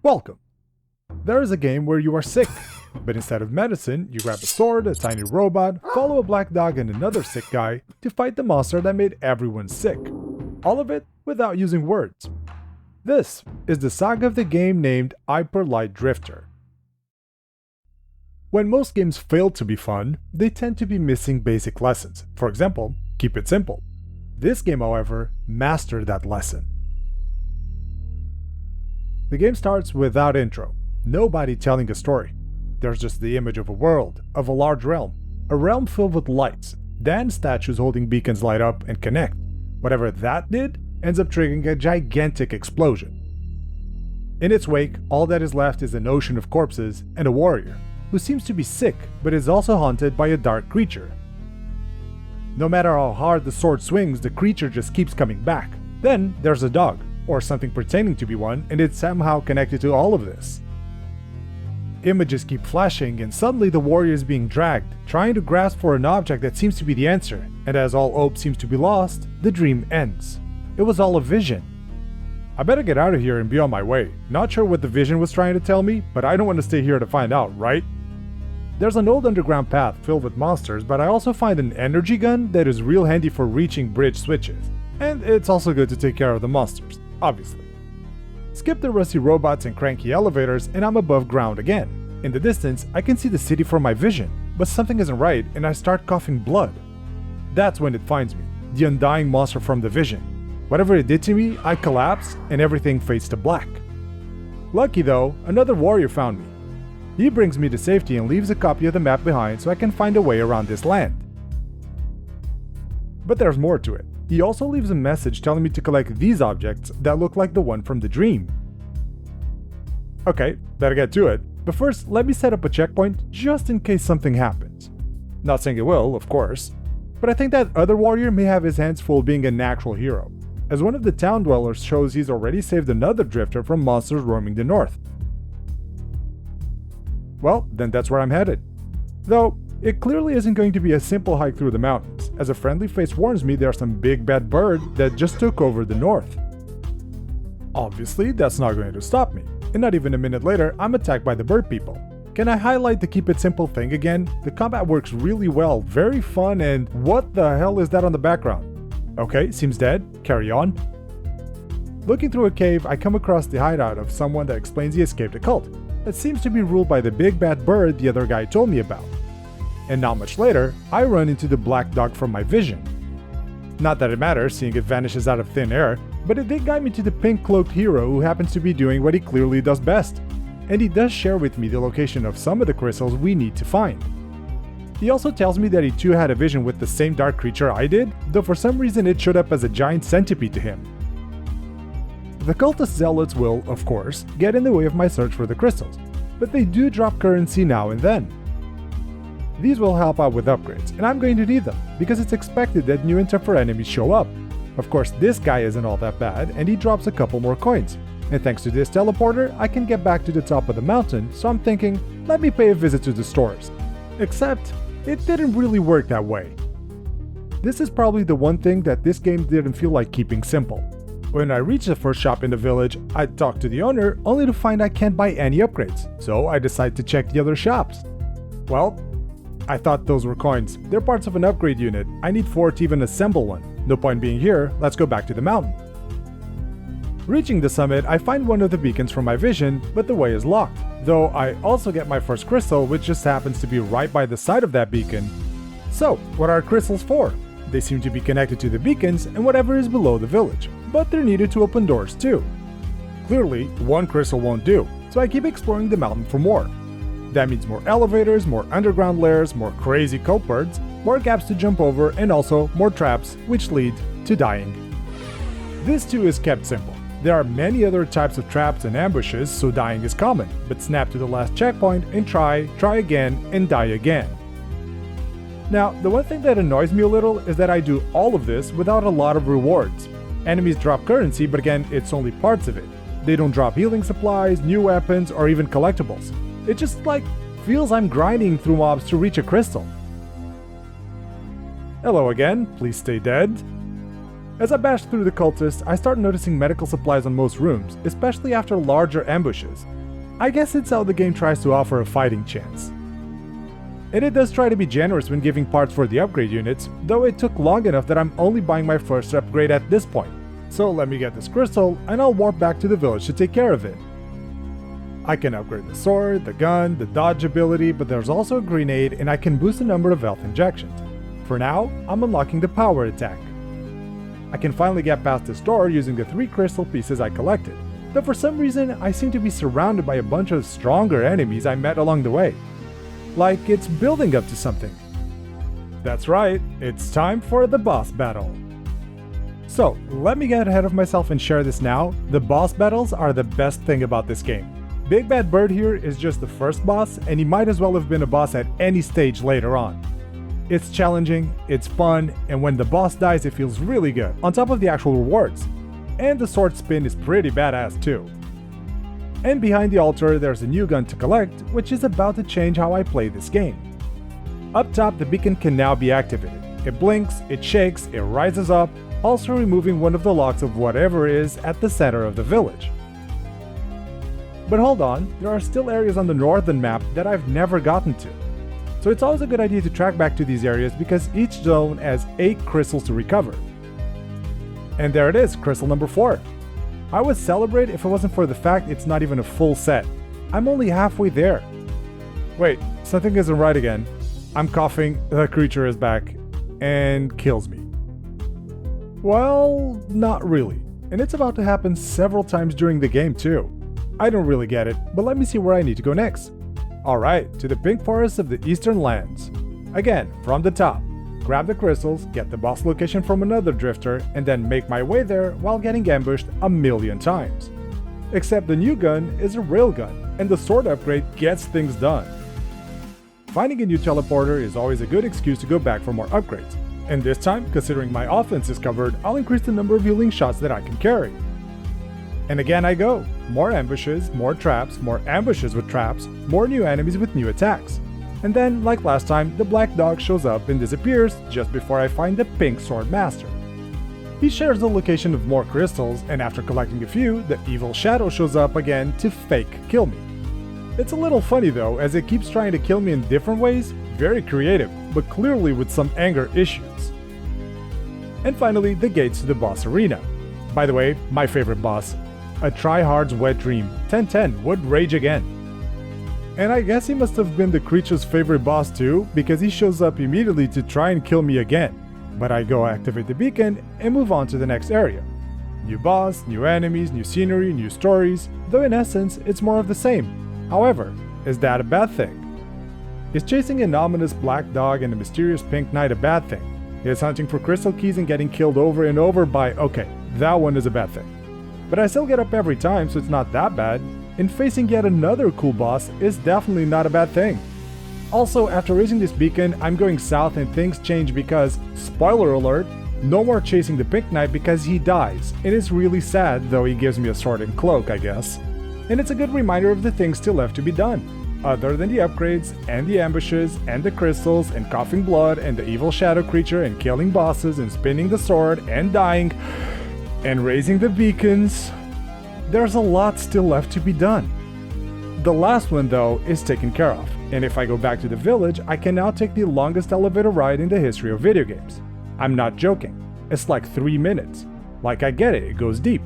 Welcome! There is a game where you are sick, but instead of medicine, you grab a sword, a tiny robot, follow a black dog and another sick guy to fight the monster that made everyone sick. All of it without using words. This is the saga of the game named Hyper Light Drifter. When most games fail to be fun, they tend to be missing basic lessons. For example, keep it simple. This game, however, mastered that lesson. The game starts without intro, nobody telling a story. There's just the image of a world, of a large realm, a realm filled with lights. Then statues holding beacons light up and connect. Whatever that did ends up triggering a gigantic explosion. In its wake, all that is left is an ocean of corpses and a warrior, who seems to be sick but is also haunted by a dark creature. No matter how hard the sword swings, the creature just keeps coming back. Then there's a dog, or something pretending to be one, and it's somehow connected to all of this. Images keep flashing, and suddenly the warrior is being dragged, trying to grasp for an object that seems to be the answer, and as all hope seems to be lost, the dream ends. It was all a vision. I better get out of here and be on my way. Not sure what the vision was trying to tell me, but I don't want to stay here to find out, right? There's an old underground path filled with monsters, but I also find an energy gun that is real handy for reaching bridge switches. And it's also good to take care of the monsters, obviously. Skip the rusty robots and cranky elevators and I'm above ground again. In the distance, I can see the city from my vision, but something isn't right and I start coughing blood. That's when it finds me, the undying monster from the vision. Whatever it did to me, I collapse and everything fades to black. Lucky though, another warrior found me. He brings me to safety and leaves a copy of the map behind so I can find a way around this land. But there's more to it. He also leaves a message telling me to collect these objects that look like the one from the dream. Okay, better get to it, but first let me set up a checkpoint just in case something happens. Not saying it will, of course, but I think that other warrior may have his hands full being an actual hero, as one of the town dwellers shows he's already saved another drifter from monsters roaming the north. Well, then that's where I'm headed. Though, it clearly isn't going to be a simple hike through the mountains, as a friendly face warns me there's some big bad bird that just took over the north. Obviously, that's not going to stop me, and not even a minute later, I'm attacked by the bird people. Can I highlight the keep it simple thing again? The combat works really well, very fun, and what the hell is that on the background? Okay, seems dead, carry on. Looking through a cave, I come across the hideout of someone that explains he escaped a cult that seems to be ruled by the big bad bird the other guy told me about. And not much later, I run into the black dog from my vision. Not that it matters, seeing it vanishes out of thin air, but it did guide me to the pink-cloaked hero who happens to be doing what he clearly does best. And he does share with me the location of some of the crystals we need to find. He also tells me that he too had a vision with the same dark creature I did, though for some reason it showed up as a giant centipede to him. The cultist zealots will, of course, get in the way of my search for the crystals, but they do drop currency now and then. These will help out with upgrades, and I'm going to need them, because it's expected that new interfer enemies show up. Of course, this guy isn't all that bad, and he drops a couple more coins. And thanks to this teleporter, I can get back to the top of the mountain, so I'm thinking, let me pay a visit to the stores. Except, it didn't really work that way. This is probably the one thing that this game didn't feel like keeping simple. When I reach the first shop in the village, I talk to the owner only to find I can't buy any upgrades, so I decide to check the other shops. Well, I thought those were coins. They're parts of an upgrade unit. I need 4 to even assemble one. No point being here, let's go back to the mountain. Reaching the summit, I find one of the beacons from my vision, but the way is locked. Though I also get my first crystal, which just happens to be right by the side of that beacon. So, what are crystals for? They seem to be connected to the beacons and whatever is below the village, but they're needed to open doors too. Clearly, one crystal won't do, so I keep exploring the mountain for more. That means more elevators, more underground layers, more crazy cult birds, more gaps to jump over, and also more traps, which lead to dying. This too is kept simple. There are many other types of traps and ambushes, so dying is common, but snap to the last checkpoint and try again, and die again. Now, the one thing that annoys me a little is that I do all of this without a lot of rewards. Enemies drop currency, but again, it's only parts of it. They don't drop healing supplies, new weapons, or even collectibles. It just feels I'm grinding through mobs to reach a crystal. Hello again, please stay dead. As I bash through the cultists, I start noticing medical supplies on most rooms, especially after larger ambushes. I guess it's how the game tries to offer a fighting chance. And it does try to be generous when giving parts for the upgrade units, though it took long enough that I'm only buying my first upgrade at this point. So let me get this crystal, and I'll warp back to the village to take care of it. I can upgrade the sword, the gun, the dodge ability, but there's also a grenade, and I can boost the number of health injections. For now, I'm unlocking the power attack. I can finally get past this door using the 3 crystal pieces I collected, though for some reason I seem to be surrounded by a bunch of stronger enemies I met along the way. Like it's building up to something. That's right, it's time for the boss battle. So, let me get ahead of myself and share this now. The boss battles are the best thing about this game. Big Bad Bird here is just the first boss, and he might as well have been a boss at any stage later on. It's challenging, it's fun, and when the boss dies it feels really good, on top of the actual rewards. And the sword spin is pretty badass too. And behind the altar there's a new gun to collect, which is about to change how I play this game. Up top the beacon can now be activated. It blinks, it shakes, it rises up, also removing one of the locks of whatever is at the center of the village. But hold on, there are still areas on the northern map that I've never gotten to. So it's always a good idea to track back to these areas because each zone has 8 crystals to recover. And there it is, crystal number 4. I would celebrate if it wasn't for the fact it's not even a full set. I'm only halfway there. Wait, something isn't right again. I'm coughing, the creature is back, and kills me. Well, not really. And it's about to happen several times during the game too. I don't really get it, but let me see where I need to go next. Alright, to the pink forest of the eastern lands. Again, from the top. Grab the crystals, get the boss location from another drifter, and then make my way there while getting ambushed a million times. Except the new gun is a railgun, and the sword upgrade gets things done. Finding a new teleporter is always a good excuse to go back for more upgrades. And this time, considering my offense is covered, I'll increase the number of healing shots that I can carry. And again I go. More ambushes, more traps, more ambushes with traps, more new enemies with new attacks. And then, like last time, the black dog shows up and disappears just before I find the pink sword master. He shares the location of more crystals, and after collecting a few, the evil shadow shows up again to fake kill me. It's a little funny though, as it keeps trying to kill me in different ways, very creative, but clearly with some anger issues. And finally, the gates to the boss arena. By the way, my favorite boss. A tryhard's wet dream, 1010 would rage again. And I guess he must have been the creature's favorite boss too, because he shows up immediately to try and kill me again. But I go activate the beacon and move on to the next area. New boss, new enemies, new scenery, new stories, though in essence it's more of the same. However, is that a bad thing? Is chasing an ominous black dog and a mysterious pink knight a bad thing? Is hunting for crystal keys and getting killed over and over by, okay, that one is a bad thing. But I still get up every time, so it's not that bad, and facing yet another cool boss is definitely not a bad thing. Also, after raising this beacon, I'm going south and things change because, spoiler alert, no more chasing the pink knight because he dies. It is really sad, though he gives me a sword and cloak, I guess. And it's a good reminder of the things still left to be done. Other than the upgrades, and the ambushes, and the crystals, and coughing blood, and the evil shadow creature, and killing bosses, and spinning the sword, and dying, and raising the beacons, there's a lot still left to be done. The last one though is taken care of, and if I go back to the village, I can now take the longest elevator ride in the history of video games. I'm not joking, it's like 3 minutes. Like I get it, it goes deep.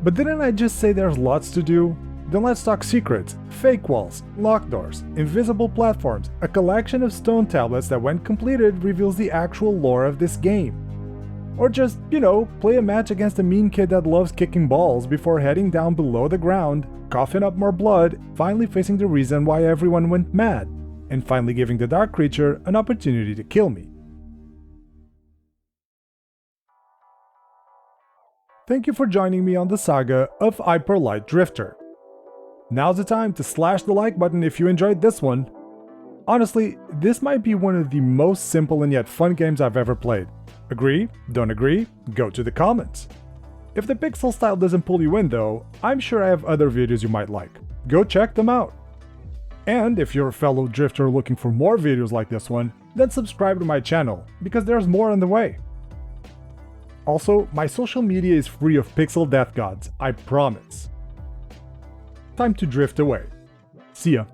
But didn't I just say there's lots to do? Then let's talk secrets, fake walls, locked doors, invisible platforms, a collection of stone tablets that when completed reveals the actual lore of this game. Or just, play a match against a mean kid that loves kicking balls before heading down below the ground, coughing up more blood, finally facing the reason why everyone went mad, and finally giving the dark creature an opportunity to kill me. Thank you for joining me on the saga of Hyper Light Drifter. Now's the time to slash the like button if you enjoyed this one. Honestly, this might be one of the most simple and yet fun games I've ever played. Agree? Don't agree? Go to the comments. If the pixel style doesn't pull you in though, I'm sure I have other videos you might like. Go check them out. And if you're a fellow drifter looking for more videos like this one, then subscribe to my channel, because there's more on the way. Also, my social media is free of pixel death gods, I promise. Time to drift away. See ya.